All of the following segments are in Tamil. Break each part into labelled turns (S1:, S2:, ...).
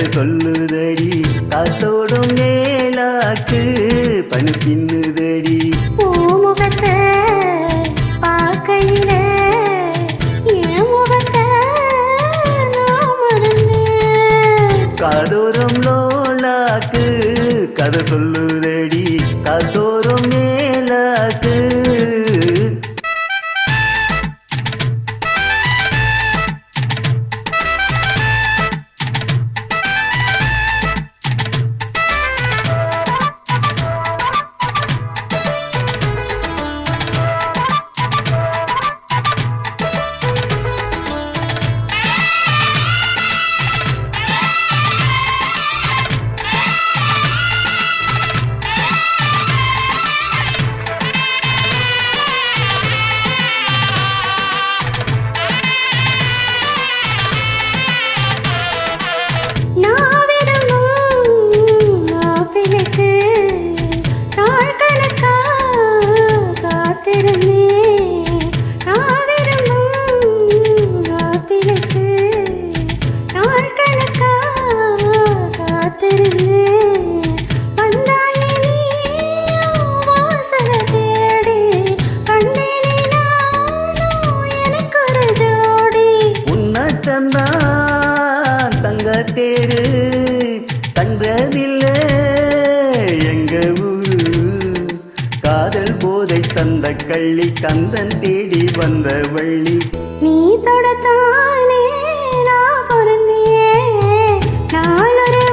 S1: கதை சொல்லுதடி காத்தோடும் மேலாக்கு பனு பின்னுதடி
S2: முகத்தை பார்க்கையில என் முகத்தை நான் மறந்தேன்.
S1: காதோறும் லோலாக்கு கதை சொல்லுதடி காத்தோறும் மேலாக்கு தங்கத்தேரு கண்டதில்லை எங்க ஊரு காதல் போதை தந்த கள்ளி கந்தன் தேடி வந்த வள்ளி
S2: நீ தொடத்தானே நான் பொருந்தேன் நாளொரு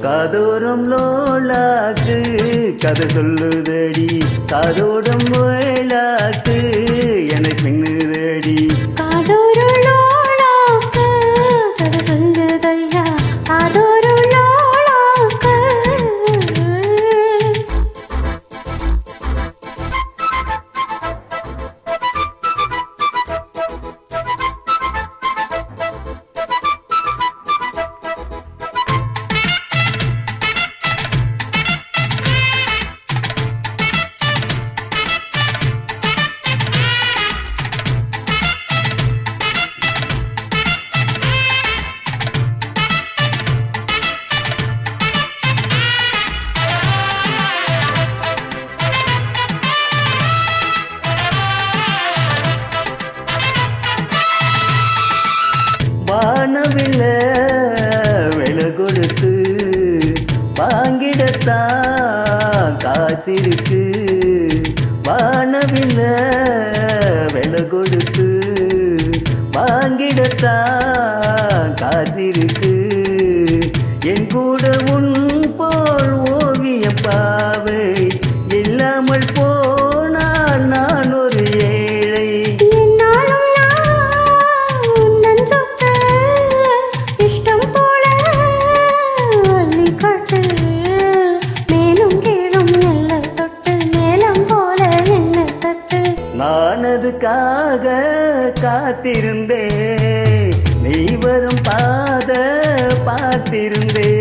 S1: காதோறும் லோலாக்கு கதை சொல்லுதடி காதோடும் வேளாக்கு என பின்னுதடி
S2: காதோரு லோலாக்கு கதை சொல்லுதையா காதோரு லோலாக்கு
S1: வானவில்ல விலை கொடுத்து வாங்கிடத்தான் காத்திருக்கு வானவில்ல விலை கொடுத்து வாங்கிடத்தான் காத்திருக்கு என் கூட உன் போல் ஓவிய பாவை இல்லாமல் போனால் நான் ஒரு ஏழை நானதுக்காக காத்திருந்தே நீ வரும் பாத பார்த்திருந்தே